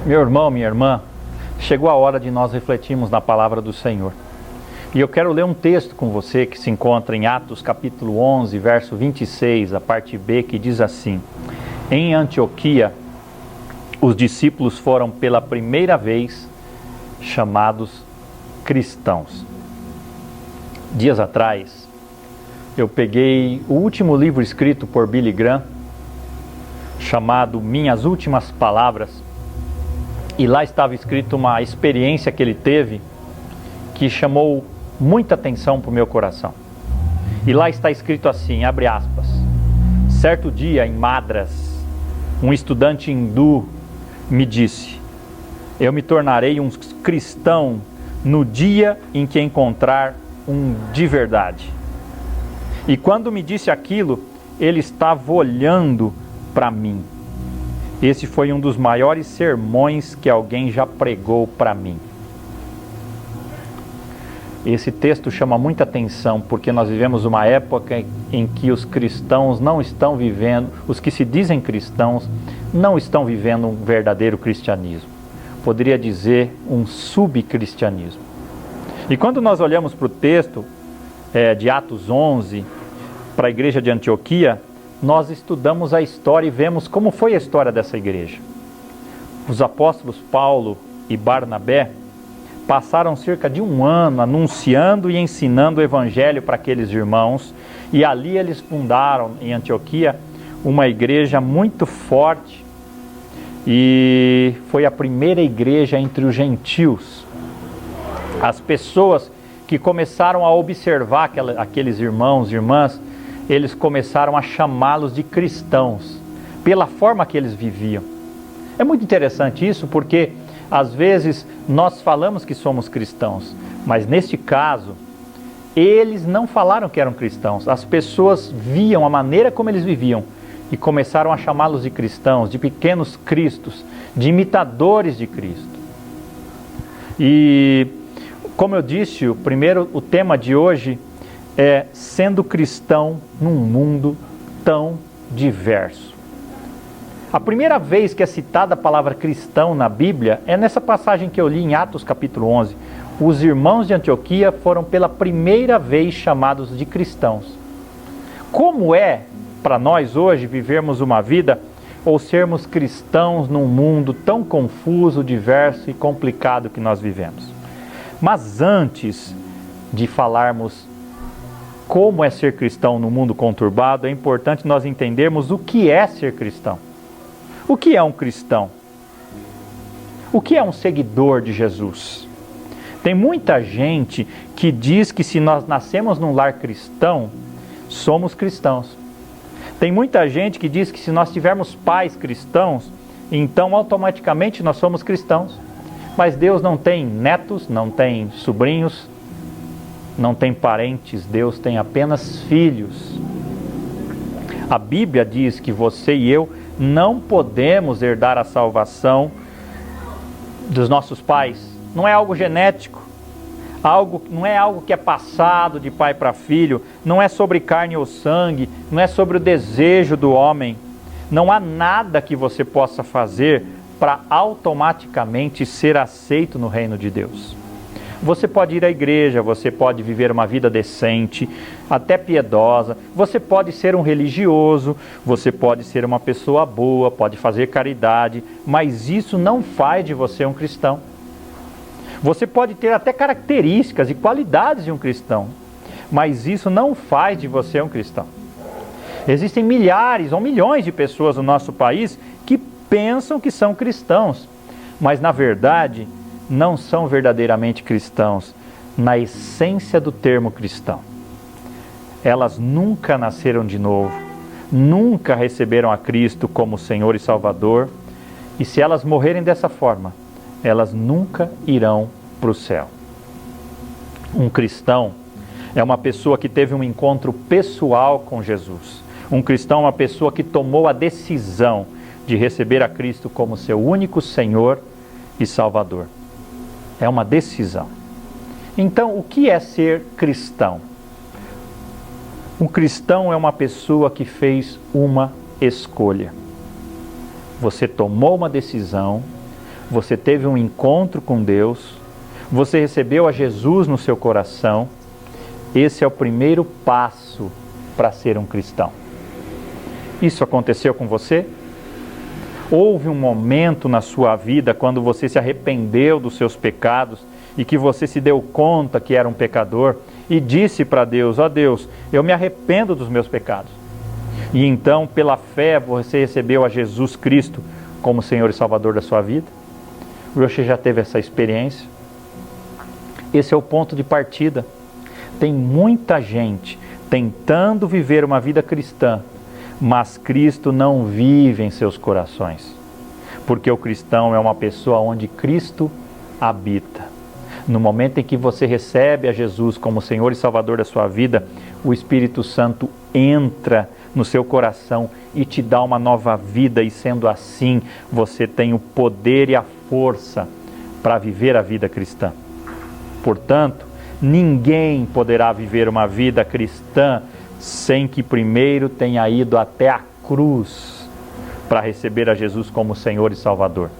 Meu irmão, minha irmã, chegou a hora de nós refletirmos na palavra do Senhor. E eu quero ler um texto com você que se encontra em Atos capítulo 11, verso 26, a parte B, que diz assim: Em Antioquia, os discípulos foram pela primeira vez chamados cristãos. Dias atrás, eu peguei o último livro escrito por Billy Graham, chamado Minhas Últimas Palavras, e lá estava escrito uma experiência que ele teve que chamou muita atenção para o meu coração. E lá está escrito assim, abre aspas: certo dia em Madras, um estudante hindu me disse: eu me tornarei um cristão no dia em que encontrar um de verdade. E quando me disse aquilo, ele estava olhando para mim. Esse foi um dos maiores sermões que alguém já pregou para mim. Esse texto chama muita atenção porque nós vivemos uma época em que os cristãos não estão vivendo, os que se dizem cristãos, não estão vivendo um verdadeiro cristianismo. Poderia dizer um subcristianismo. E quando nós olhamos para o texto de Atos 11, para a igreja de Antioquia, nós estudamos a história e vemos como foi a história dessa igreja. Os apóstolos Paulo e Barnabé passaram cerca de um ano anunciando e ensinando o evangelho para aqueles irmãos, e ali eles fundaram em Antioquia uma igreja muito forte, e foi a primeira igreja entre os gentios. As pessoas que começaram a observar aqueles irmãos e irmãs, eles começaram a chamá-los de cristãos, pela forma que eles viviam. É muito interessante isso, porque às vezes nós falamos que somos cristãos, mas neste caso, eles não falaram que eram cristãos. As pessoas viam a maneira como eles viviam e começaram a chamá-los de cristãos, de pequenos cristos, de imitadores de Cristo. E, como eu disse, o tema de hoje é sendo cristão num mundo tão diverso. A primeira vez que é citada a palavra cristão na Bíblia é nessa passagem que eu li em Atos capítulo 11. Os irmãos de Antioquia foram pela primeira vez chamados de cristãos. Como é para nós hoje vivermos uma vida ou sermos cristãos num mundo tão confuso, diverso e complicado que nós vivemos? Mas antes de falarmos como é ser cristão no mundo conturbado, é importante nós entendermos o que é ser cristão. O que é um cristão? O que é um seguidor de Jesus? Tem muita gente que diz que se nós nascemos num lar cristão, somos cristãos. Tem muita gente que diz que se nós tivermos pais cristãos, então automaticamente nós somos cristãos. Mas Deus não tem netos, não tem sobrinhos, não tem parentes, Deus tem apenas filhos. A Bíblia diz que você e eu não podemos herdar a salvação dos nossos pais. Não é algo genético, não é algo que é passado de pai para filho, não é sobre carne ou sangue, não é sobre o desejo do homem. Não há nada que você possa fazer para automaticamente ser aceito no reino de Deus. Você pode ir à igreja, você pode viver uma vida decente, até piedosa, você pode ser um religioso, você pode ser uma pessoa boa, pode fazer caridade, mas isso não faz de você um cristão. Você pode ter até características e qualidades de um cristão, mas isso não faz de você um cristão. Existem milhares ou milhões de pessoas no nosso país que pensam que são cristãos, mas na verdade não são verdadeiramente cristãos na essência do termo cristão. Elas nunca nasceram de novo, nunca receberam a Cristo como Senhor e Salvador, e se elas morrerem dessa forma, elas nunca irão para o céu. Um cristão é uma pessoa que teve um encontro pessoal com Jesus. Um cristão é uma pessoa que tomou a decisão de receber a Cristo como seu único Senhor e Salvador. É uma decisão. Então, o que é ser cristão? Um cristão é uma pessoa que fez uma escolha. Você tomou uma decisão, você teve um encontro com Deus, você recebeu a Jesus no seu coração. Esse é o primeiro passo para ser um cristão. Isso aconteceu com você? Houve um momento na sua vida quando você se arrependeu dos seus pecados e que você se deu conta que era um pecador e disse para Deus: ó Deus, eu me arrependo dos meus pecados. E então, pela fé, você recebeu a Jesus Cristo como Senhor e Salvador da sua vida? Você já teve essa experiência? Esse é o ponto de partida. Tem muita gente tentando viver uma vida cristã, mas Cristo não vive em seus corações. Porque o cristão é uma pessoa onde Cristo habita. No momento em que você recebe a Jesus como Senhor e Salvador da sua vida, o Espírito Santo entra no seu coração e te dá uma nova vida, e sendo assim, você tem o poder e a força para viver a vida cristã. Portanto, ninguém poderá viver uma vida cristã sem que primeiro tenha ido até a cruz para receber a Jesus como Senhor e Salvador.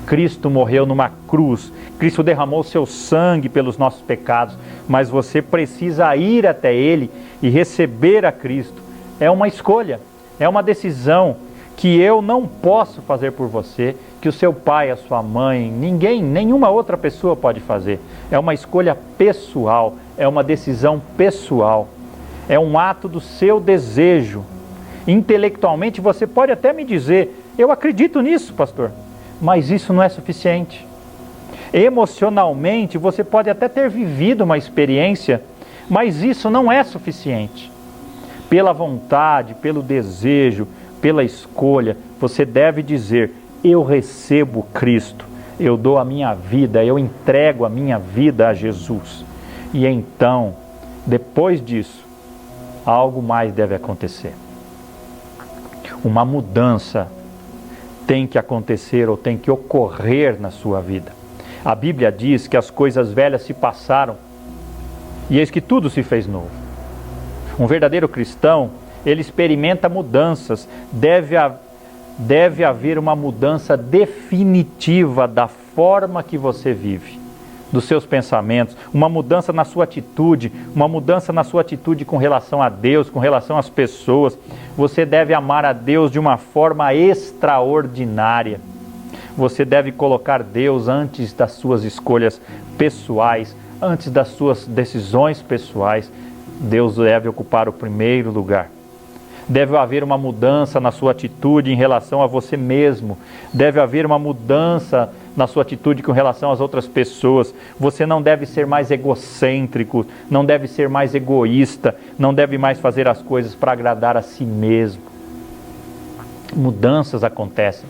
Cristo morreu numa cruz, Cristo derramou seu sangue pelos nossos pecados, mas você precisa ir até Ele e receber a Cristo. É uma escolha, é uma decisão que eu não posso fazer por você, que o seu pai, a sua mãe, ninguém, nenhuma outra pessoa pode fazer. É uma escolha pessoal, é uma decisão pessoal, é um ato do seu desejo. Intelectualmente você pode até me dizer: eu acredito nisso, pastor, mas isso não é suficiente. Emocionalmente você pode até ter vivido uma experiência, mas isso não é suficiente. Pela vontade, pelo desejo, pela escolha, você deve dizer: eu recebo Cristo, eu dou a minha vida, eu entrego a minha vida a Jesus. E então, depois disso, algo mais deve acontecer. Uma mudança tem que acontecer ou tem que ocorrer na sua vida. A Bíblia diz que as coisas velhas se passaram e eis que tudo se fez novo. Um verdadeiro cristão, ele experimenta mudanças. Deve haver uma mudança definitiva da forma que você vive, dos seus pensamentos, uma mudança na sua atitude, uma mudança na sua atitude com relação a Deus, com relação às pessoas. Você deve amar a Deus de uma forma extraordinária. Você deve colocar Deus antes das suas escolhas pessoais, antes das suas decisões pessoais. Deus deve ocupar o primeiro lugar. Deve haver uma mudança na sua atitude em relação a você mesmo. Deve haver uma mudança na sua atitude com relação às outras pessoas. Você não deve ser mais egocêntrico, não deve ser mais egoísta, não deve mais fazer as coisas para agradar a si mesmo. Mudanças acontecem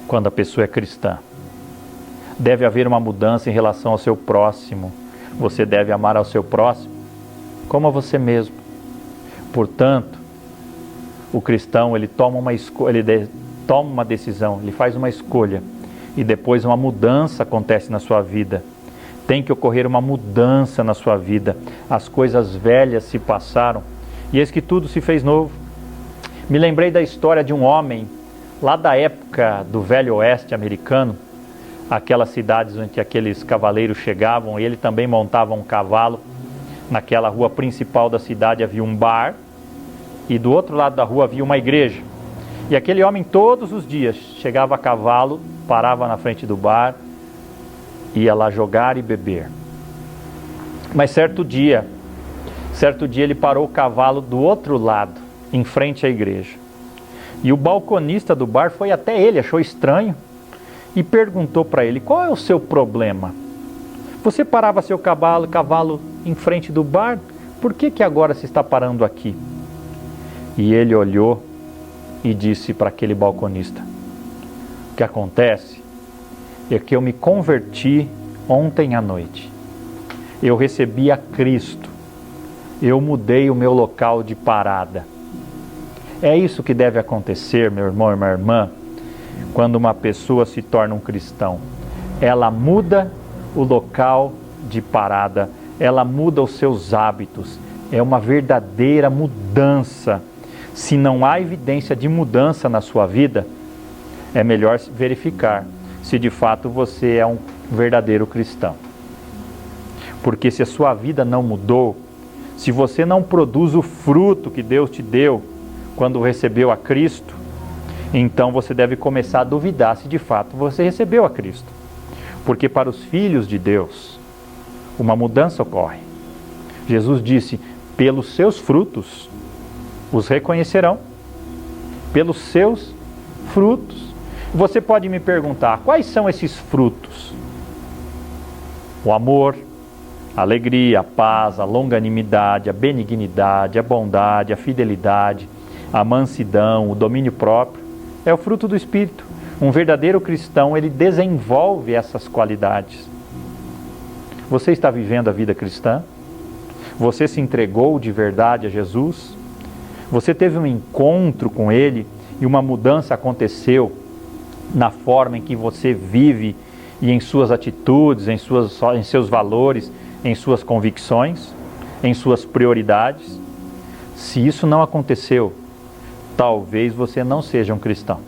quando a pessoa é cristã. Deve haver uma mudança em relação ao seu próximo. Você deve amar ao seu próximo como a você mesmo. Portanto, o cristão, ele toma uma escolha, ele toma uma decisão, ele faz uma escolha e depois uma mudança acontece na sua vida. Tem que ocorrer uma mudança na sua vida. As coisas velhas se passaram e eis que tudo se fez novo. Me lembrei da história de um homem lá da época do Velho Oeste americano, aquelas cidades onde aqueles cavaleiros chegavam e ele também montava um cavalo. Naquela rua principal da cidade havia um bar e do outro lado da rua havia uma igreja. E aquele homem todos os dias chegava a cavalo, parava na frente do bar, ia lá jogar e beber. Mas certo dia ele parou o cavalo do outro lado, em frente à igreja. E o balconista do bar foi até ele, achou estranho e perguntou para ele: qual é o seu problema? Você parava seu cavalo em frente do bar, por que agora se está parando aqui? E ele olhou e disse para aquele balconista: o que acontece é que eu me converti ontem à noite. Eu recebi a Cristo. Eu mudei o meu local de parada. É isso que deve acontecer, meu irmão e minha irmã, quando uma pessoa se torna um cristão. Ela muda o local de parada, ela muda os seus hábitos. É uma verdadeira mudança. Se não há evidência de mudança na sua vida, é melhor verificar se de fato você é um verdadeiro cristão. Porque se a sua vida não mudou, se você não produz o fruto que Deus te deu quando recebeu a Cristo, então você deve começar a duvidar se de fato você recebeu a Cristo. Porque para os filhos de Deus, uma mudança ocorre. Jesus disse: pelos seus frutos os reconhecerão. Pelos seus frutos. Você pode me perguntar, quais são esses frutos? O amor, a alegria, a paz, a longanimidade, a benignidade, a bondade, a fidelidade, a mansidão, o domínio próprio. É o fruto do Espírito. Um verdadeiro cristão, ele desenvolve essas qualidades. Você está vivendo a vida cristã? Você se entregou de verdade a Jesus? Você teve um encontro com Ele e uma mudança aconteceu na forma em que você vive e em suas atitudes, em seus valores, em suas convicções, em suas prioridades? Se isso não aconteceu, talvez você não seja um cristão.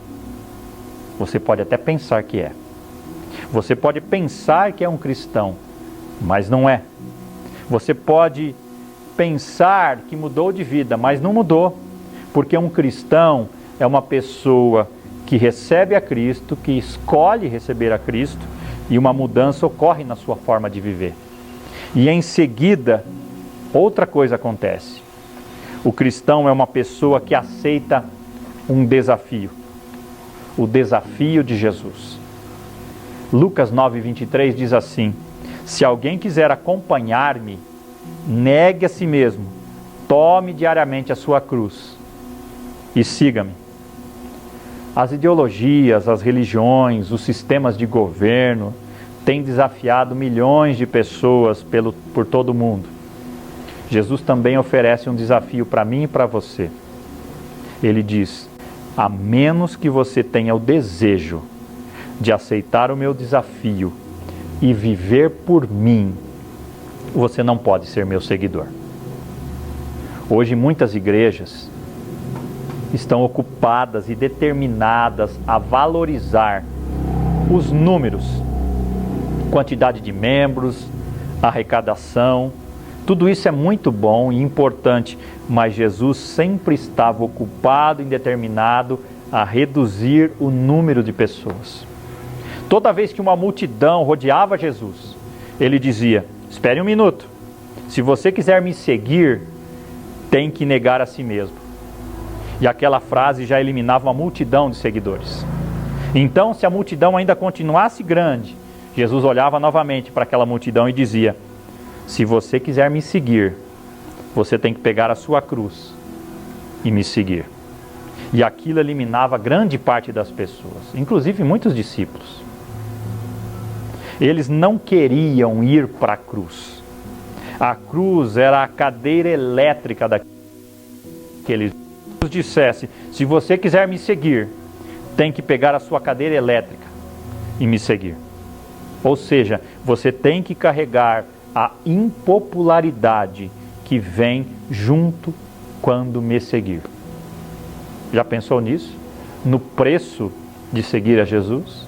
Você pode até pensar que é. Você pode pensar que é um cristão, mas não é. Você pode pensar que mudou de vida, mas não mudou. Porque um cristão é uma pessoa que recebe a Cristo, que escolhe receber a Cristo, e uma mudança ocorre na sua forma de viver. E em seguida, outra coisa acontece. O cristão é uma pessoa que aceita um desafio. O desafio de Jesus. Lucas 9:23 diz assim: se alguém quiser acompanhar-me, negue a si mesmo, tome diariamente a sua cruz e siga-me. As ideologias, as religiões, os sistemas de governo têm desafiado milhões de pessoas por todo o mundo. Jesus também oferece um desafio para mim e para você. Ele diz: a menos que você tenha o desejo de aceitar o meu desafio e viver por mim, você não pode ser meu seguidor. Hoje muitas igrejas estão ocupadas e determinadas a valorizar os números, quantidade de membros, arrecadação. Tudo isso é muito bom e importante, mas Jesus sempre estava ocupado e determinado a reduzir o número de pessoas. Toda vez que uma multidão rodeava Jesus, ele dizia: espere um minuto, se você quiser me seguir, tem que negar a si mesmo. E aquela frase já eliminava uma multidão de seguidores. Então, se a multidão ainda continuasse grande, Jesus olhava novamente para aquela multidão e dizia: se você quiser me seguir, você tem que pegar a sua cruz e me seguir. E aquilo eliminava grande parte das pessoas, inclusive muitos discípulos. Eles não queriam ir para a cruz. A cruz era a cadeira elétrica daqueles. Jesus dissesse: se você quiser me seguir, tem que pegar a sua cadeira elétrica e me seguir. Ou seja, você tem que carregar a impopularidade que vem junto quando me seguir. Já pensou nisso? No preço de seguir a Jesus?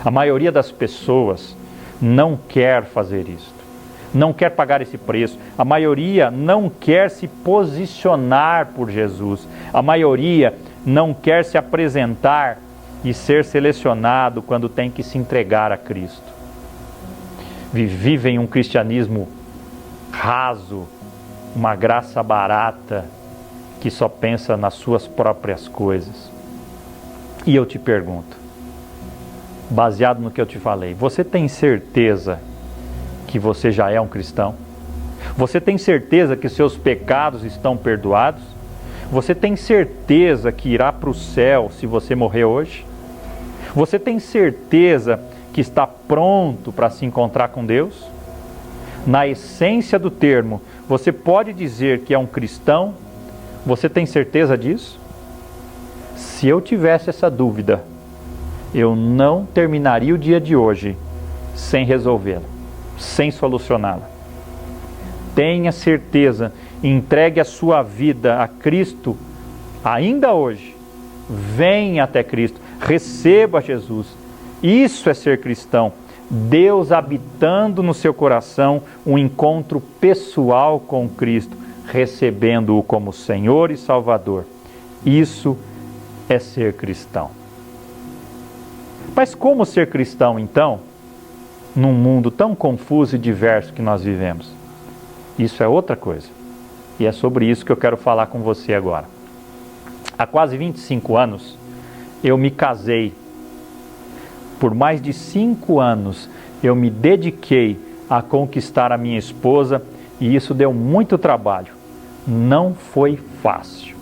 A maioria das pessoas não quer fazer isso. Não quer pagar esse preço. A maioria não quer se posicionar por Jesus. A maioria não quer se apresentar e ser selecionado quando tem que se entregar a Cristo. Vivem um cristianismo raso, uma graça barata, que só pensa nas suas próprias coisas. E eu te pergunto, baseado no que eu te falei, você tem certeza que você já é um cristão? Você tem certeza que seus pecados estão perdoados? Você tem certeza que irá para o céu se você morrer hoje? Você tem certeza que está pronto para se encontrar com Deus? Na essência do termo, você pode dizer que é um cristão? Você tem certeza disso? Se eu tivesse essa dúvida, eu não terminaria o dia de hoje sem resolvê-la, sem solucioná-la. Tenha certeza, entregue a sua vida a Cristo ainda hoje. Venha até Cristo. Receba Jesus. Isso é ser cristão. Deus habitando no seu coração, um encontro pessoal com Cristo, recebendo-o como Senhor e Salvador. Isso é ser cristão. Mas como ser cristão, então, num mundo tão confuso e diverso que nós vivemos? Isso é outra coisa. E é sobre isso que eu quero falar com você agora. Há quase 25 anos, eu me casei. Por mais de 5 anos, eu me dediquei a conquistar a minha esposa e isso deu muito trabalho. Não foi fácil.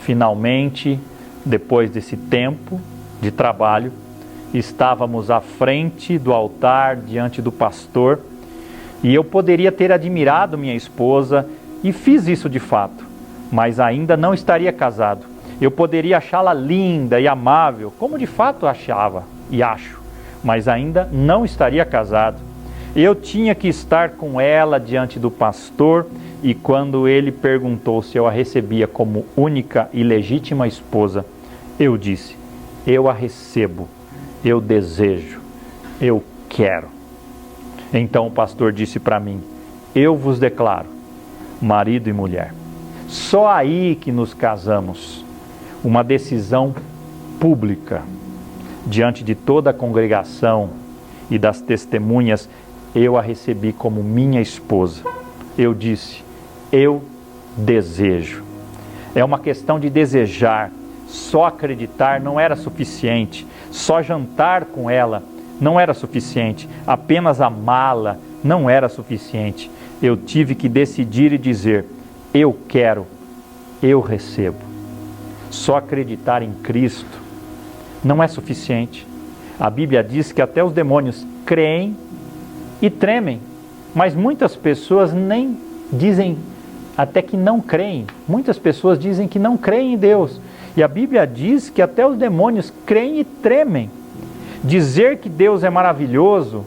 Finalmente, depois desse tempo de trabalho, estávamos à frente do altar, diante do pastor, e eu poderia ter admirado minha esposa, e fiz isso de fato, mas ainda não estaria casado. Eu poderia achá-la linda e amável, como de fato achava e acho, mas ainda não estaria casado. Eu tinha que estar com ela diante do pastor, e quando ele perguntou se eu a recebia como única e legítima esposa, eu disse: eu a recebo, eu desejo, eu quero. Então o pastor disse para mim: eu vos declaro marido e mulher. Só aí que nos casamos. Uma decisão pública, diante de toda a congregação e das testemunhas, eu a recebi como minha esposa. Eu disse: eu desejo. É uma questão de desejar. Só acreditar não era suficiente. Só jantar com ela não era suficiente. Apenas amá-la não era suficiente. Eu tive que decidir e dizer: eu quero, eu recebo. Só acreditar em Cristo não é suficiente. A Bíblia diz que até os demônios creem e tremem, mas muitas pessoas nem dizem até que não creem. Muitas pessoas dizem que não creem em Deus. E a Bíblia diz que até os demônios creem e tremem. Dizer que Deus é maravilhoso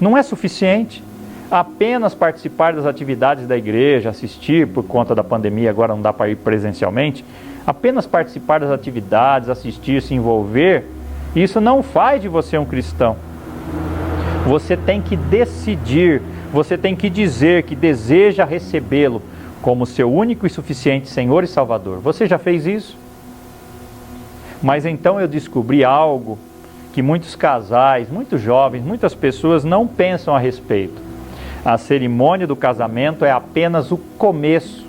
não é suficiente. Apenas participar das atividades da igreja, assistir por conta da pandemia, agora não dá para ir presencialmente, apenas participar das atividades, assistir, se envolver, isso não faz de você um cristão. Você tem que decidir, você tem que dizer que deseja recebê-lo como seu único e suficiente Senhor e Salvador. Você já fez isso? Mas então eu descobri algo que muitos casais, muitos jovens, muitas pessoas não pensam a respeito. A cerimônia do casamento é apenas o começo.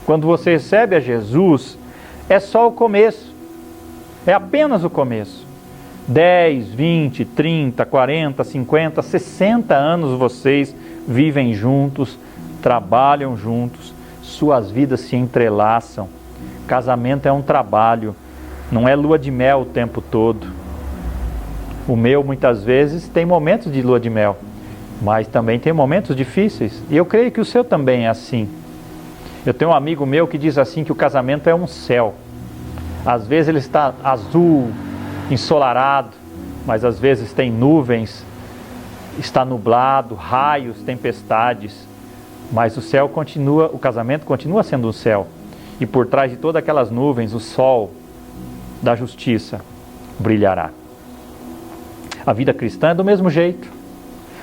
Quando você recebe a Jesus, é só o começo. É apenas o começo. 10, 20, 30, 40, 50, 60 anos vocês vivem juntos, trabalham juntos, suas vidas se entrelaçam. Casamento é um trabalho, não é lua de mel o tempo todo. O meu, muitas vezes, tem momentos de lua de mel, mas também tem momentos difíceis. E eu creio que o seu também é assim. Eu tenho um amigo meu que diz assim que o casamento é um céu. Às vezes ele está azul, ensolarado, mas às vezes tem nuvens, está nublado, raios, tempestades. Mas o céu continua, o casamento continua sendo um céu. E por trás de todas aquelas nuvens, o sol da justiça brilhará. A vida cristã é do mesmo jeito.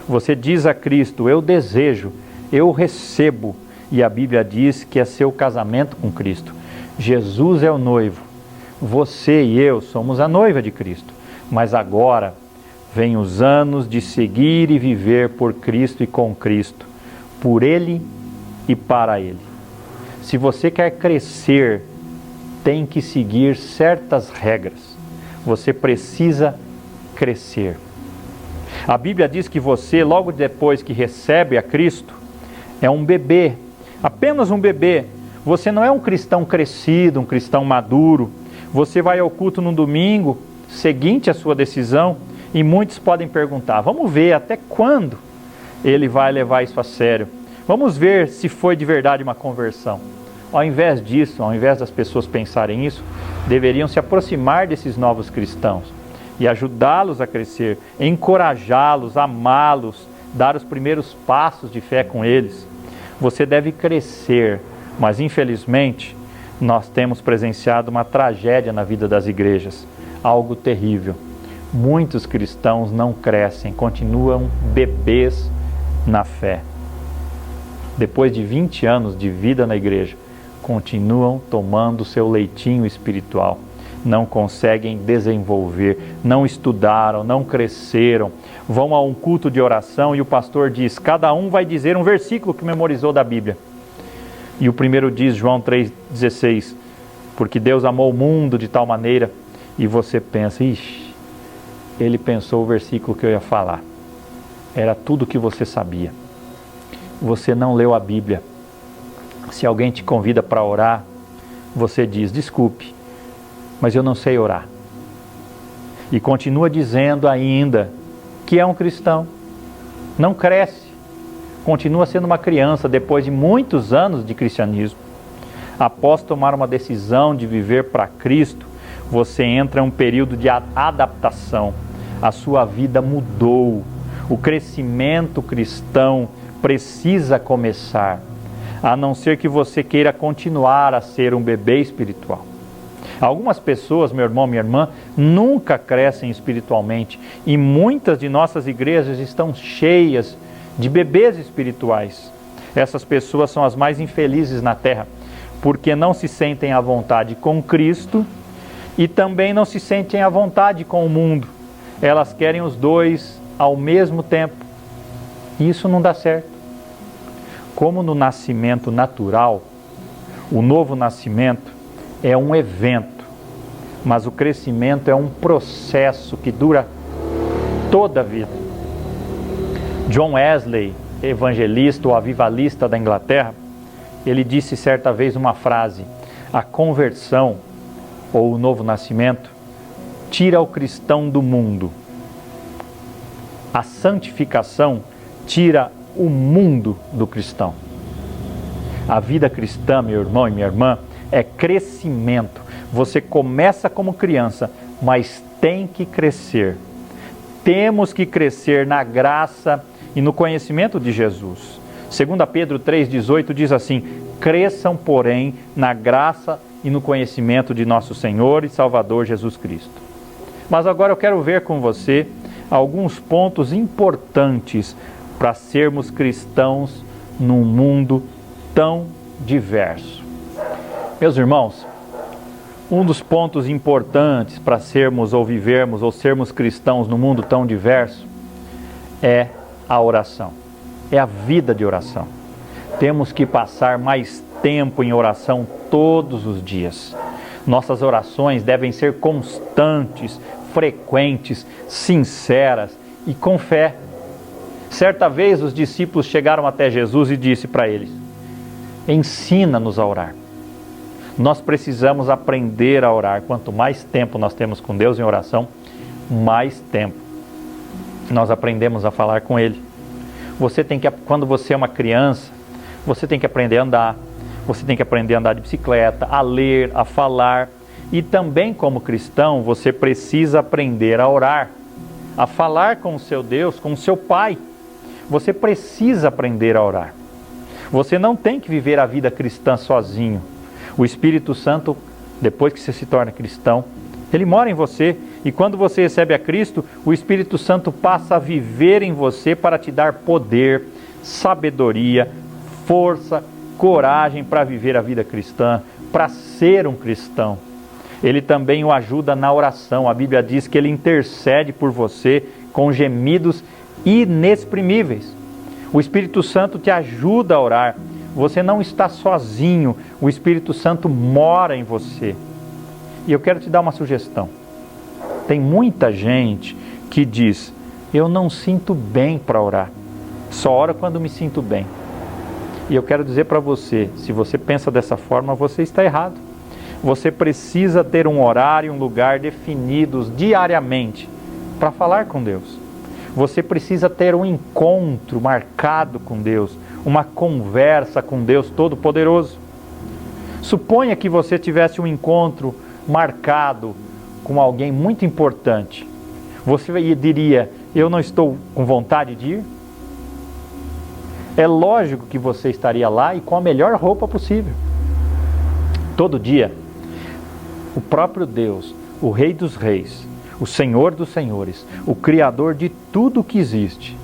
Você diz a Cristo: eu desejo, eu recebo. E a Bíblia diz que é seu casamento com Cristo. Jesus é o noivo. Você e eu somos a noiva de Cristo. Mas agora vem os anos de seguir e viver por Cristo e com Cristo. Por Ele e para Ele. Se você quer crescer, tem que seguir certas regras. Você precisa crescer. A Bíblia diz que você, logo depois que recebe a Cristo, é um bebê, apenas um bebê. Você não é um cristão crescido, um cristão maduro. Você vai ao culto no domingo, seguinte à sua decisão, e muitos podem perguntar: vamos ver até quando ele vai levar isso a sério. Vamos ver se foi de verdade uma conversão. Ao invés disso, ao invés das pessoas pensarem isso, deveriam se aproximar desses novos cristãos e ajudá-los a crescer, encorajá-los, amá-los, dar os primeiros passos de fé com eles. Você deve crescer, mas infelizmente nós temos presenciado uma tragédia na vida das igrejas, algo terrível. Muitos cristãos não crescem, continuam bebês na fé. Depois de 20 anos de vida na igreja, continuam tomando seu leitinho espiritual. Não conseguem desenvolver, não estudaram, não cresceram. Vão a um culto de oração e o pastor diz, cada um vai dizer um versículo que memorizou da Bíblia. E o primeiro diz, João 3,16, porque Deus amou o mundo de tal maneira, e você pensa, ixi, ele pensou o versículo que eu ia falar. Era tudo o que você sabia. Você não leu a Bíblia. Se alguém te convida para orar, você diz, desculpe, mas eu não sei orar. E continua dizendo ainda que é um cristão. Não cresce. Continua sendo uma criança depois de muitos anos de cristianismo. Após tomar uma decisão de viver para Cristo, você entra em um período de adaptação. A sua vida mudou. O crescimento cristão precisa começar, a não ser que você queira continuar a ser um bebê espiritual. Algumas pessoas, meu irmão, minha irmã, nunca crescem espiritualmente e muitas de nossas igrejas estão cheias de bebês espirituais. Essas pessoas são as mais infelizes na terra, porque não se sentem à vontade com Cristo e também não se sentem à vontade com o mundo. Elas querem os dois ao mesmo tempo. E isso não dá certo. Como no nascimento natural, o novo nascimento é um evento, mas o crescimento é um processo que dura toda a vida. John Wesley, evangelista ou avivalista da Inglaterra, ele disse certa vez uma frase: a conversão ou o novo nascimento tira o cristão do mundo. A santificação tira o mundo do cristão. A vida cristã, meu irmão e minha irmã, é crescimento. Você começa como criança, mas tem que crescer. Temos que crescer na graça e no conhecimento de Jesus. 2 Pedro 3,18 diz assim: cresçam, porém, na graça e no conhecimento de nosso Senhor e Salvador Jesus Cristo. Mas agora eu quero ver com você alguns pontos importantes para sermos cristãos num mundo tão diverso. Meus irmãos, um dos pontos importantes para sermos ou vivermos ou sermos cristãos num mundo tão diverso é a oração, é a vida de oração. Temos que passar mais tempo em oração todos os dias. Nossas orações devem ser constantes, frequentes, sinceras e com fé. Certa vez os discípulos chegaram até Jesus e disse para eles: ensina-nos a orar. Nós precisamos aprender a orar. Quanto mais tempo nós temos com Deus em oração, mais tempo nós aprendemos a falar com Ele. Quando você é uma criança, você tem que aprender a andar, você tem que aprender a andar de bicicleta, a ler, a falar. E também como cristão, você precisa aprender a orar, a falar com o seu Deus, com o seu Pai. Você precisa aprender a orar. Você não tem que viver a vida cristã sozinho. O Espírito Santo, depois que você se torna cristão, ele mora em você. E quando você recebe a Cristo, o Espírito Santo passa a viver em você para te dar poder, sabedoria, força, coragem para viver a vida cristã, para ser um cristão. Ele também o ajuda na oração. A Bíblia diz que ele intercede por você com gemidos inexprimíveis. O Espírito Santo te ajuda a orar. Você não está sozinho. O Espírito Santo mora em você. E eu quero te dar uma sugestão. Tem muita gente que diz: eu não sinto bem para orar. Só oro quando me sinto bem. E eu quero dizer para você, se você pensa dessa forma, você está errado. Você precisa ter um horário e um lugar definidos diariamente para falar com Deus. Você precisa ter um encontro marcado com Deus, uma conversa com Deus Todo-Poderoso. Suponha que você tivesse um encontro marcado com alguém muito importante. Você diria: eu não estou com vontade de ir? É lógico que você estaria lá e com a melhor roupa possível. todo dia, o próprio Deus, o Rei dos Reis, o Senhor dos Senhores, o Criador de tudo que existe,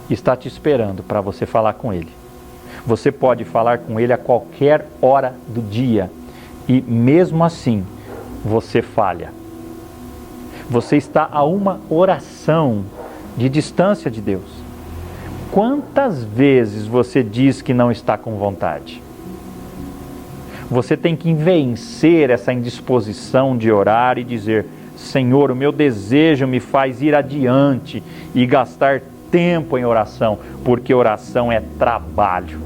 está te esperando para você falar com Ele. Você pode falar com Ele a qualquer hora do dia e mesmo assim você falha. Você está a uma oração de distância de Deus. Quantas vezes você diz que não está com vontade? Você tem que vencer essa indisposição de orar e dizer: Senhor, o meu desejo me faz ir adiante e gastar tempo em oração, porque oração é trabalho.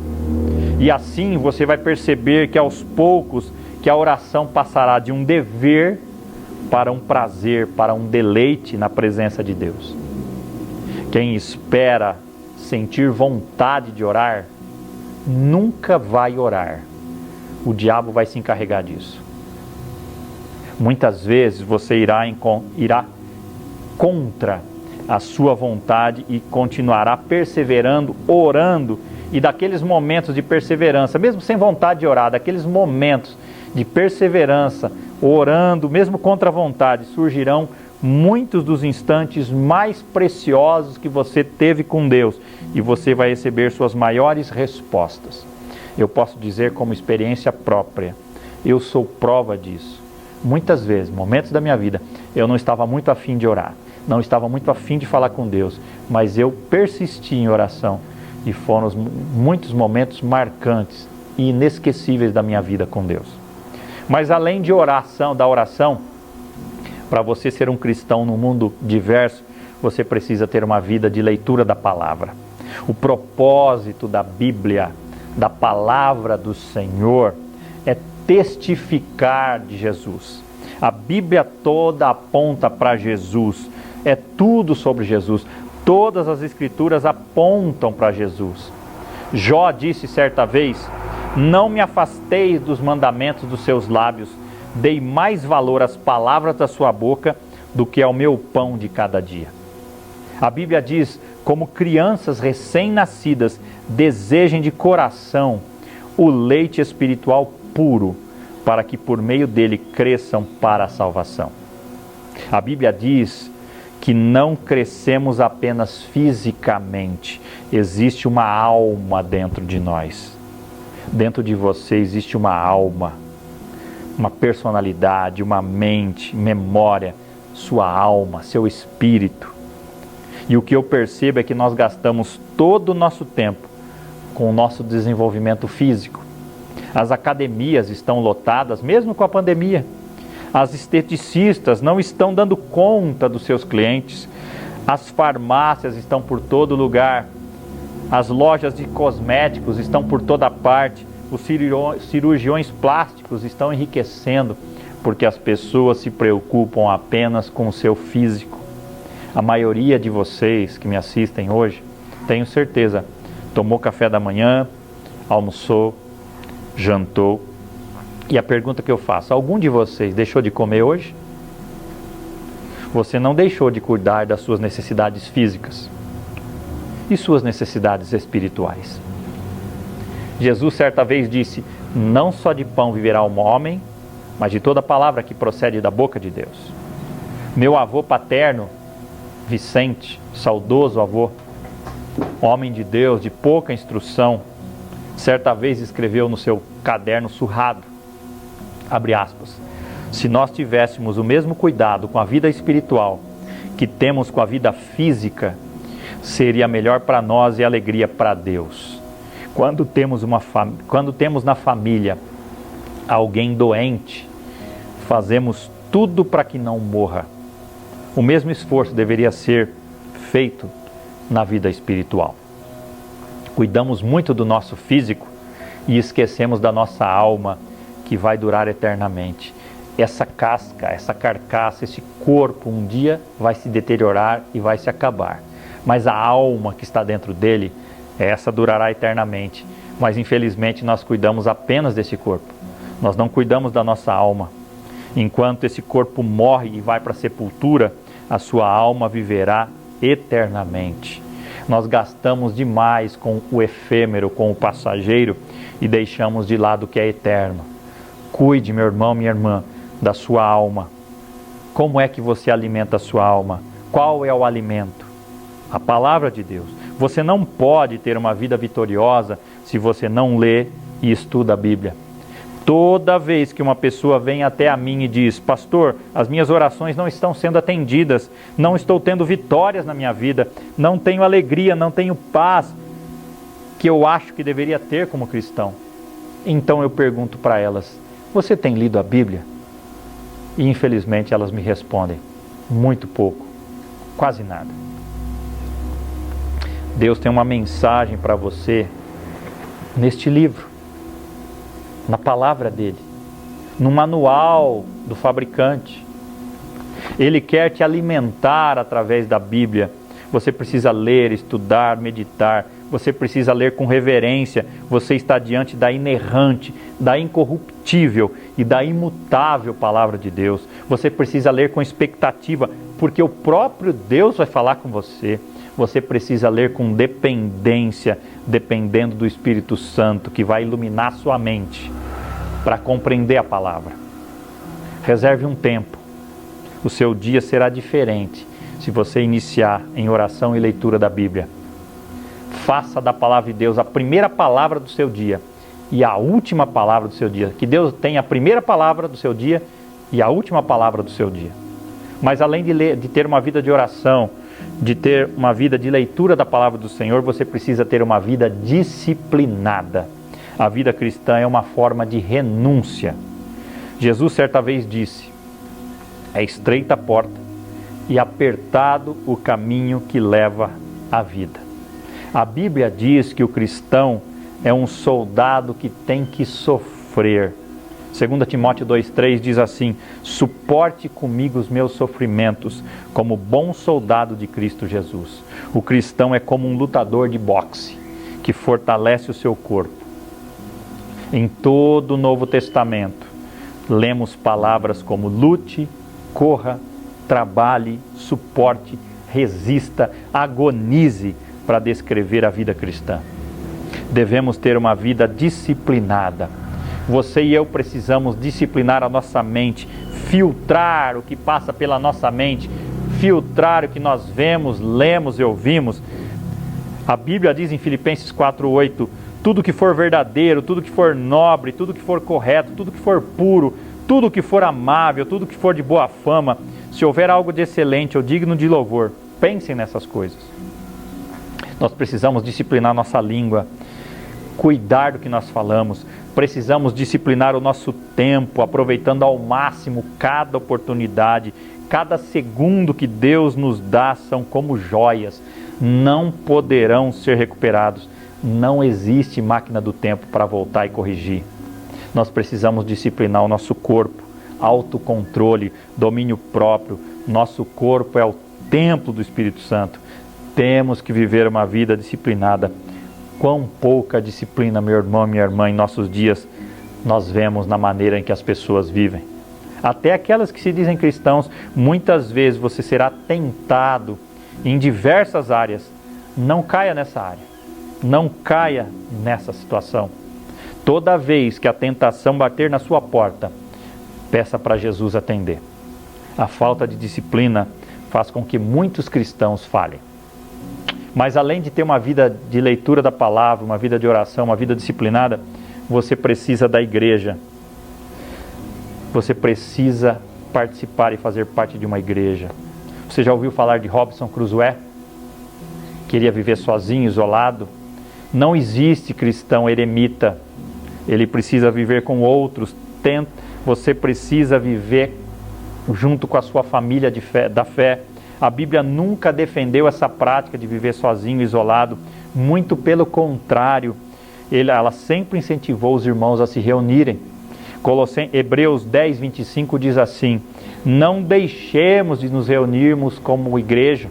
E assim você vai perceber que aos poucos que a oração passará de um dever para um prazer, para um deleite na presença de Deus. Quem espera sentir vontade de orar, nunca vai orar. O diabo vai se encarregar disso. Muitas vezes você irá contra a sua vontade e continuará perseverando, orando, e daqueles momentos de perseverança, mesmo sem vontade de orar, daqueles momentos de perseverança, orando, mesmo contra a vontade, surgirão muitos dos instantes mais preciosos que você teve com Deus, e você vai receber suas maiores respostas. Eu posso dizer como experiência própria, eu sou prova disso. Muitas vezes, momentos da minha vida, eu não estava muito afim de orar, não estava muito afim de falar com Deus, mas eu persisti em oração, e foram muitos momentos marcantes e inesquecíveis da minha vida com Deus. Mas além de da oração, para você ser um cristão num mundo diverso, você precisa ter uma vida de leitura da palavra. O propósito da Bíblia, da palavra do Senhor, é testificar de Jesus. A Bíblia toda aponta para Jesus, é tudo sobre Jesus. Todas as Escrituras apontam para Jesus. Jó disse certa vez: não me afastei dos mandamentos dos seus lábios, dei mais valor às palavras da sua boca do que ao meu pão de cada dia. A Bíblia diz: como crianças recém-nascidas, desejem de coração o leite espiritual puro, para que por meio dele cresçam para a salvação. A Bíblia diz que não crescemos apenas fisicamente, existe uma alma dentro de nós. Dentro de você existe uma alma, uma personalidade, uma mente, memória, sua alma, seu espírito. E o que eu percebo é que nós gastamos todo o nosso tempo com o nosso desenvolvimento físico. As academias estão lotadas, mesmo com a pandemia. As esteticistas não estão dando conta dos seus clientes. As farmácias estão por todo lugar. As lojas de cosméticos estão por toda parte. Os cirurgiões plásticos estão enriquecendo, porque as pessoas se preocupam apenas com o seu físico. A maioria de vocês que me assistem hoje, tenho certeza, tomou café da manhã, almoçou, jantou. E a pergunta que eu faço: algum de vocês deixou de comer hoje? Você não deixou de cuidar das suas necessidades físicas e suas necessidades espirituais. Jesus certa vez disse: não só de pão viverá o homem, mas de toda palavra que procede da boca de Deus. Meu avô paterno, Vicente, saudoso avô, homem de Deus, de pouca instrução, certa vez escreveu no seu caderno surrado, abre aspas: se nós tivéssemos o mesmo cuidado com a vida espiritual que temos com a vida física, seria melhor para nós e alegria para Deus. Quando temos na família alguém doente, fazemos tudo para que não morra. O mesmo esforço deveria ser feito na vida espiritual. Cuidamos muito do nosso físico e esquecemos da nossa alma, que vai durar eternamente. Essa casca, essa carcaça, esse corpo um dia vai se deteriorar e vai se acabar. Mas a alma que está dentro dele, essa durará eternamente. Mas infelizmente nós cuidamos apenas desse corpo. Nós não cuidamos da nossa alma. Enquanto esse corpo morre e vai para a sepultura, a sua alma viverá eternamente. Nós gastamos demais com o efêmero, com o passageiro, e deixamos de lado o que é eterno. Cuide, meu irmão, minha irmã, da sua alma. Como é que você alimenta a sua alma? Qual é o alimento? A palavra de Deus. Você não pode ter uma vida vitoriosa se você não lê e estuda a Bíblia. Toda vez que uma pessoa vem até a mim e diz: pastor, as minhas orações não estão sendo atendidas, não estou tendo vitórias na minha vida, não tenho alegria, não tenho paz, que eu acho que deveria ter como cristão. Então eu pergunto para elas: você tem lido a Bíblia? E infelizmente elas me respondem: muito pouco, quase nada. Deus tem uma mensagem para você neste livro, na palavra dele, no manual do fabricante. Ele quer te alimentar através da Bíblia. Você precisa ler, estudar, meditar. Você precisa ler com reverência. Você está diante da inerrante, da incorruptível e da imutável palavra de Deus. Você precisa ler com expectativa, porque o próprio Deus vai falar com você. Você precisa ler com dependência, dependendo do Espírito Santo, que vai iluminar sua mente para compreender a palavra. Reserve um tempo. O seu dia será diferente se você iniciar em oração e leitura da Bíblia. Faça da palavra de Deus a primeira palavra do seu dia e a última palavra do seu dia. Que Deus tenha a primeira palavra do seu dia e a última palavra do seu dia. Mas além de ter uma vida de oração, de ter uma vida de leitura da palavra do Senhor, você precisa ter uma vida disciplinada. A vida cristã é uma forma de renúncia. Jesus certa vez disse: é estreita a porta e apertado o caminho que leva à vida. A Bíblia diz que o cristão é um soldado que tem que sofrer. 2 Timóteo 2,3 diz assim: suporte comigo os meus sofrimentos, como bom soldado de Cristo Jesus. O cristão é como um lutador de boxe, que fortalece o seu corpo. Em todo o Novo Testamento, lemos palavras como lute, corra, trabalhe, suporte, resista, agonize, para descrever a vida cristã. Devemos ter uma vida disciplinada. Você e eu precisamos disciplinar a nossa mente, filtrar o que passa pela nossa mente, filtrar o que nós vemos, lemos e ouvimos. A Bíblia diz em Filipenses 4,8: tudo que for verdadeiro, tudo que for nobre, tudo que for correto, tudo que for puro, tudo que for amável, tudo que for de boa fama, se houver algo de excelente ou digno de louvor, pensem nessas coisas. Nós precisamos disciplinar nossa língua, cuidar do que nós falamos. Precisamos disciplinar o nosso tempo, aproveitando ao máximo cada oportunidade. Cada segundo que Deus nos dá são como joias, não poderão ser recuperados. Não existe máquina do tempo para voltar e corrigir. Nós precisamos disciplinar o nosso corpo, autocontrole, domínio próprio. Nosso corpo é o templo do Espírito Santo. Temos que viver uma vida disciplinada. Quão pouca disciplina, meu irmão, minha irmã, em nossos dias nós vemos na maneira em que as pessoas vivem. Até aquelas que se dizem cristãos, muitas vezes você será tentado em diversas áreas. Não caia nessa área. Não caia nessa situação. Toda vez que a tentação bater na sua porta, peça para Jesus atender. A falta de disciplina faz com que muitos cristãos falhem. Mas além de ter uma vida de leitura da palavra, uma vida de oração, uma vida disciplinada, você precisa da igreja. Você precisa participar e fazer parte de uma igreja. Você já ouviu falar de Robinson Crusoe? Queria viver sozinho, isolado. Não existe cristão eremita. Ele precisa viver com outros. Você precisa viver junto com a sua família da fé. A Bíblia nunca defendeu essa prática de viver sozinho, isolado. Muito pelo contrário, ela sempre incentivou os irmãos a se reunirem. Hebreus 10, 25 diz assim: não deixemos de nos reunirmos como igreja.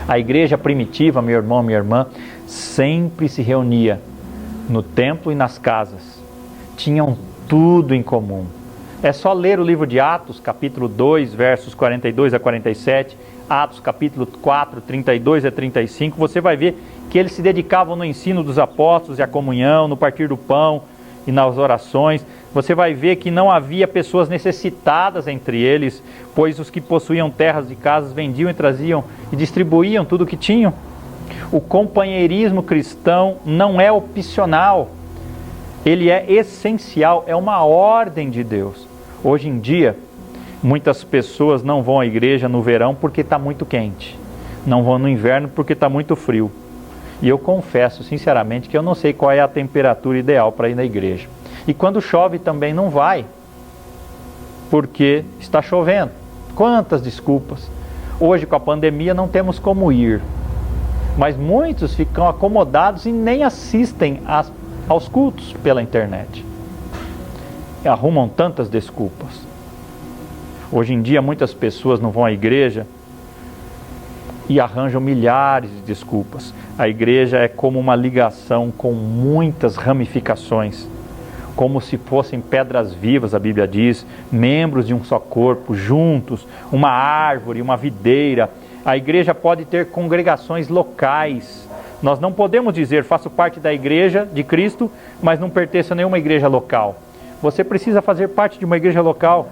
A igreja primitiva, meu irmão, minha irmã, sempre se reunia no templo e nas casas. Tinham tudo em comum. É só ler o livro de Atos, capítulo 2, versos 42 a 47, Atos, capítulo 4, 32 a 35, você vai ver que eles se dedicavam no ensino dos apóstolos e à comunhão, no partir do pão, e nas orações, você vai ver que não havia pessoas necessitadas entre eles, pois os que possuíam terras e casas vendiam e traziam e distribuíam tudo o que tinham. O companheirismo cristão não é opcional, ele é essencial, é uma ordem de Deus. Hoje em dia, muitas pessoas não vão à igreja no verão porque está muito quente, não vão no inverno porque está muito frio. E eu confesso sinceramente que eu não sei qual é a temperatura ideal para ir na igreja. E quando chove também não vai, porque está chovendo. Quantas desculpas! Hoje com a pandemia não temos como ir, mas muitos ficam acomodados e nem assistem aos cultos pela internet. E arrumam tantas desculpas. Hoje em dia muitas pessoas não vão à igreja e arranjam milhares de desculpas. A igreja é como uma ligação com muitas ramificações, como se fossem pedras vivas, a Bíblia diz, membros de um só corpo, juntos, uma árvore, uma videira. A igreja pode ter congregações locais. Nós não podemos dizer, faço parte da igreja de Cristo, mas não pertenço a nenhuma igreja local. Você precisa fazer parte de uma igreja local.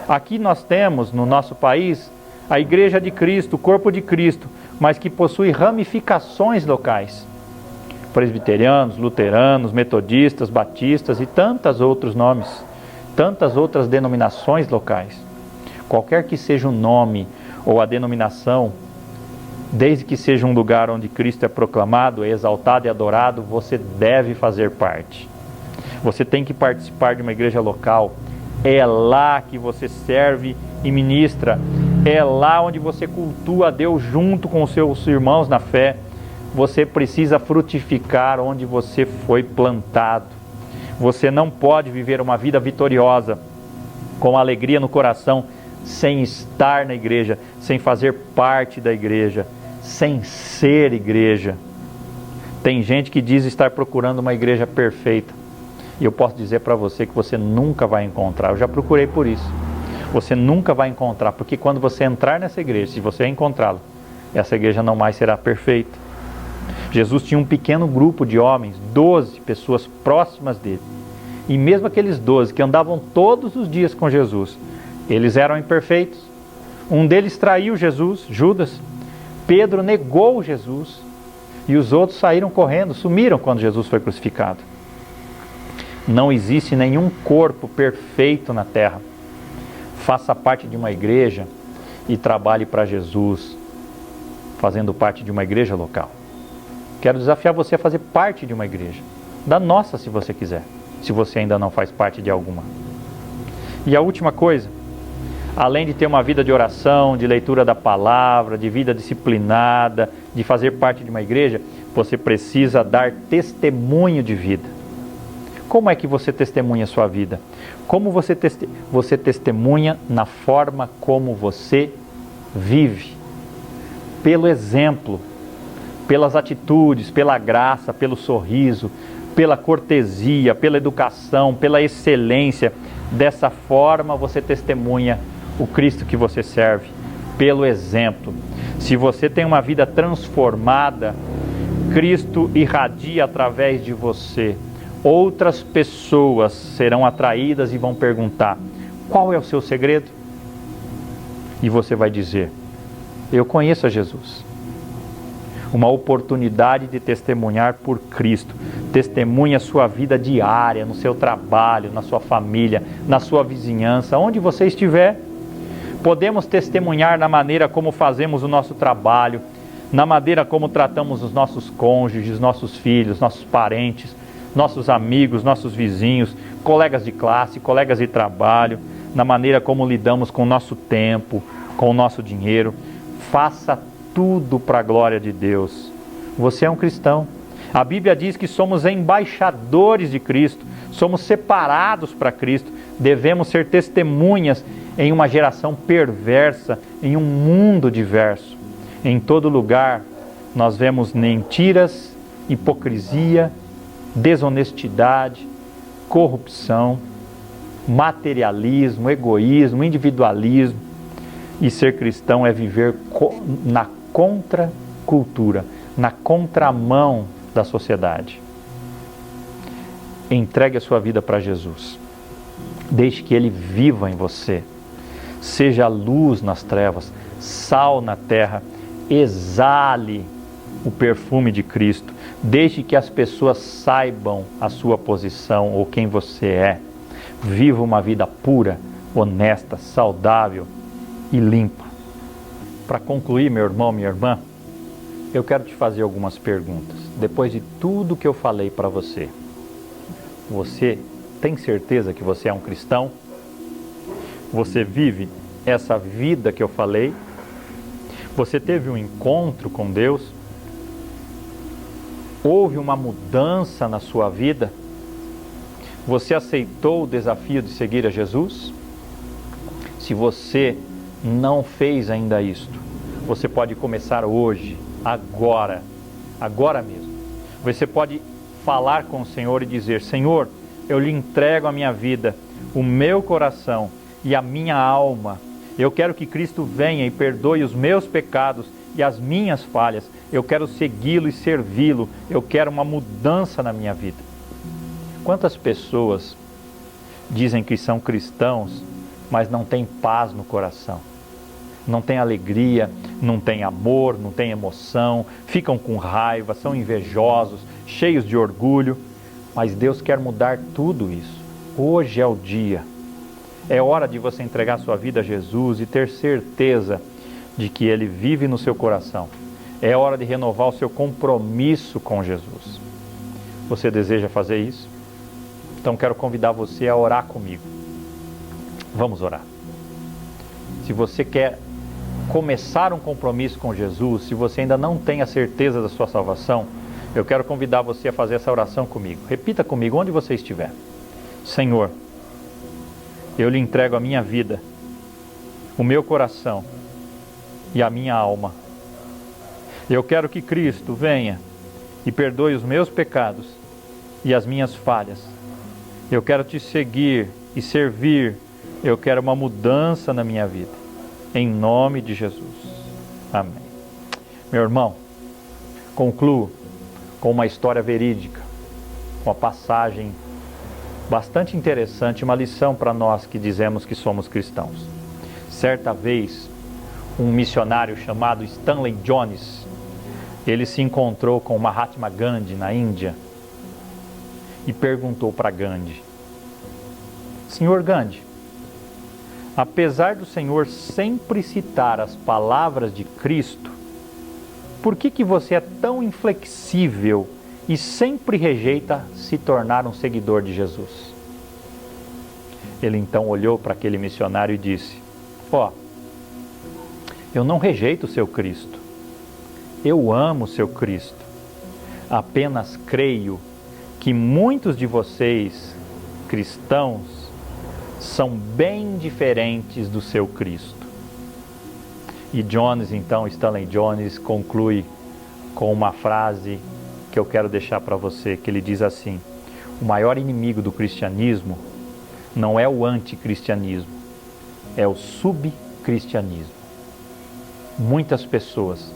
Aqui nós temos, no nosso país, a igreja de Cristo, o corpo de Cristo, mas que possui ramificações locais. Presbiterianos, luteranos, metodistas, batistas e tantos outros nomes, tantas outras denominações locais. Qualquer que seja o nome ou a denominação, desde que seja um lugar onde Cristo é proclamado, é exaltado e adorado, você deve fazer parte. Você tem que participar de uma igreja local. É lá que você serve e ministra. É lá onde você cultua a Deus junto com os seus irmãos na fé. Você precisa frutificar onde você foi plantado. Você não pode viver uma vida vitoriosa, com alegria no coração, sem estar na igreja, sem fazer parte da igreja, sem ser igreja. Tem gente que diz estar procurando uma igreja perfeita. E eu posso dizer para você que você nunca vai encontrar. Eu já procurei por isso. Você nunca vai encontrar, porque quando você entrar nessa igreja, se você encontrá-la, essa igreja não mais será perfeita. Jesus tinha um pequeno grupo de homens, 12 pessoas próximas dele. E mesmo aqueles 12 que andavam todos os dias com Jesus, eles eram imperfeitos. Um deles traiu Jesus, Judas. Pedro negou Jesus. E os outros saíram correndo, sumiram quando Jesus foi crucificado. Não existe nenhum corpo perfeito na terra. Faça parte de uma igreja e trabalhe para Jesus, fazendo parte de uma igreja local. Quero desafiar você a fazer parte de uma igreja, da nossa se você quiser, se você ainda não faz parte de alguma. E a última coisa, além de ter uma vida de oração, de leitura da palavra, de vida disciplinada, de fazer parte de uma igreja, você precisa dar testemunho de vida. Como é que você testemunha a sua vida? Como você testemunha na forma como você vive. Pelo exemplo, pelas atitudes, pela graça, pelo sorriso, pela cortesia, pela educação, pela excelência. Dessa forma você testemunha o Cristo que você serve, pelo exemplo. Se você tem uma vida transformada, Cristo irradia através de você. Outras pessoas serão atraídas e vão perguntar: qual é o seu segredo? E você vai dizer: eu conheço a Jesus. Uma oportunidade de testemunhar por Cristo. Testemunhe a sua vida diária, no seu trabalho, na sua família, na sua vizinhança, onde você estiver. Podemos testemunhar na maneira como fazemos o nosso trabalho, na maneira como tratamos os nossos cônjuges, nossos filhos, nossos parentes, nossos amigos, nossos vizinhos, colegas de classe, colegas de trabalho, na maneira como lidamos com o nosso tempo, com o nosso dinheiro. Faça tudo para a glória de Deus. Você é um cristão. A Bíblia diz que somos embaixadores de Cristo, somos separados para Cristo, devemos ser testemunhas em uma geração perversa, em um mundo diverso. Em todo lugar nós vemos mentiras, hipocrisia, desonestidade, corrupção, materialismo, egoísmo, individualismo. E ser cristão é viver na contracultura, na contramão da sociedade. Entregue a sua vida para Jesus. Deixe que Ele viva em você. Seja luz nas trevas, sal na terra. Exale o perfume de Cristo. Deixe que as pessoas saibam a sua posição ou quem você é. Viva uma vida pura, honesta, saudável e limpa. Para concluir, meu irmão, minha irmã, eu quero te fazer algumas perguntas. Depois de tudo que eu falei para você, você tem certeza que você é um cristão? Você vive essa vida que eu falei? Você teve um encontro com Deus? Houve uma mudança na sua vida? Você aceitou o desafio de seguir a Jesus? Se você não fez ainda isto, você pode começar hoje, agora mesmo. Você pode falar com o Senhor e dizer: Senhor, eu lhe entrego a minha vida, o meu coração e a minha alma. Eu quero que Cristo venha e perdoe os meus pecados e as minhas falhas. Eu quero segui-lo e servi-lo. Eu quero uma mudança na minha vida. Quantas pessoas dizem que são cristãos, mas não têm paz no coração? Não têm alegria, não têm amor, não têm emoção, ficam com raiva, são invejosos, cheios de orgulho. Mas Deus quer mudar tudo isso. Hoje é o dia. É hora de você entregar sua vida a Jesus e ter certeza de que Ele vive no seu coração. É hora de renovar o seu compromisso com Jesus. Você deseja fazer isso? Então quero convidar você a orar comigo. Vamos orar. Se você quer começar um compromisso com Jesus, se você ainda não tem a certeza da sua salvação, eu quero convidar você a fazer essa oração comigo. Repita comigo onde você estiver. Senhor, eu lhe entrego a minha vida, o meu coração e a minha alma. Eu quero que Cristo venha e perdoe os meus pecados e as minhas falhas. Eu quero te seguir e servir. Eu quero uma mudança na minha vida. Em nome de Jesus. Amém. Meu irmão, concluo com uma história verídica, uma passagem bastante interessante, uma lição para nós que dizemos que somos cristãos. Certa vez, um missionário chamado Stanley Jones, ele se encontrou com Mahatma Gandhi na Índia e perguntou para Gandhi: Senhor Gandhi, apesar do Senhor sempre citar as palavras de Cristo, por que você é tão inflexível e sempre rejeita se tornar um seguidor de Jesus? Ele então olhou para aquele missionário e disse: eu não rejeito o seu Cristo, eu amo o seu Cristo, apenas creio que muitos de vocês, cristãos, são bem diferentes do seu Cristo. E Stanley Jones conclui com uma frase que eu quero deixar para você, que ele diz assim: o maior inimigo do cristianismo não é o anticristianismo, é o subcristianismo. Muitas pessoas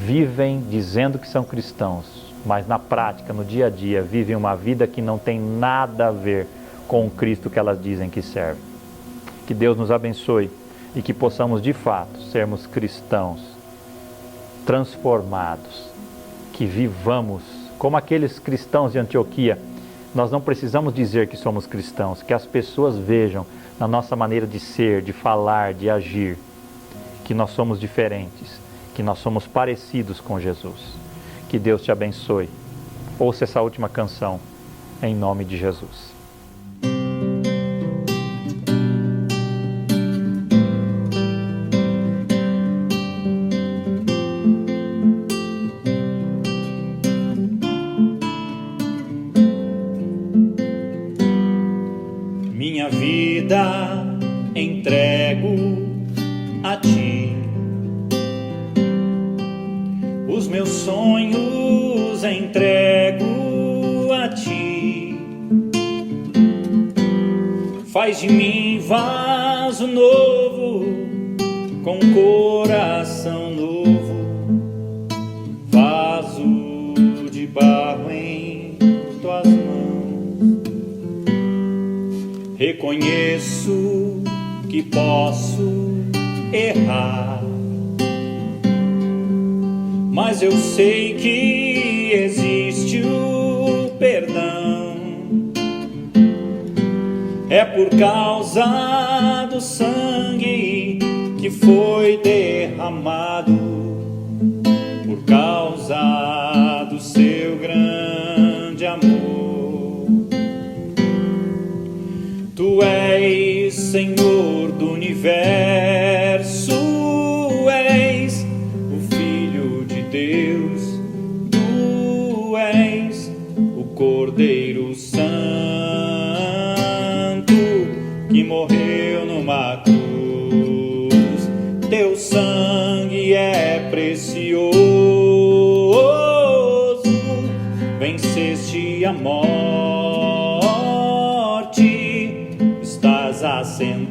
vivem dizendo que são cristãos, mas na prática, no dia a dia, vivem uma vida que não tem nada a ver com o Cristo que elas dizem que servem. Que Deus nos abençoe e que possamos de fato sermos cristãos transformados, que vivamos como aqueles cristãos de Antioquia. Nós não precisamos dizer que somos cristãos, que as pessoas vejam na nossa maneira de ser, de falar, de agir, que nós somos diferentes, que nós somos parecidos com Jesus. Que Deus te abençoe. Ouça essa última canção em nome de Jesus. Minha vida entrego a ti, os meus sonhos entrego a ti. Faz de mim vaso novo, com coração novo, vaso de barro em tuas mãos. Reconheço que posso errar, mas eu sei que existe o perdão. É por causa do sangue que foi derramado, por causa do seu grande amor. Tu és Senhor do universo, és o Filho de Deus, tu és o Cordeiro Santo que morreu numa cruz. Teu sangue é precioso, venceste a morte, estás assentado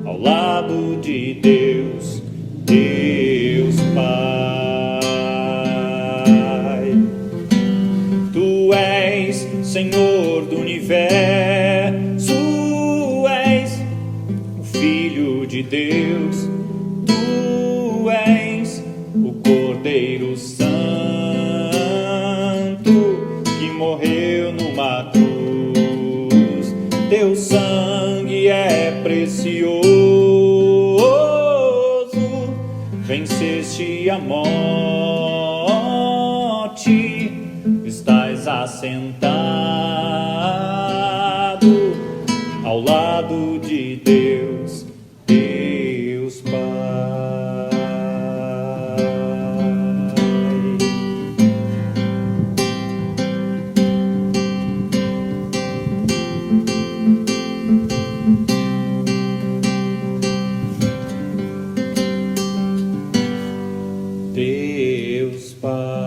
ao lado de Deus, Deus Pai. Tu és Senhor do universo, és o Filho de Deus, tu és o Cordeiro Santo que morreu numa cruz. Teu sangue é precioso, venceste a morte, estás assentado ao lado de Deus, Deus Pai. Deus Pai.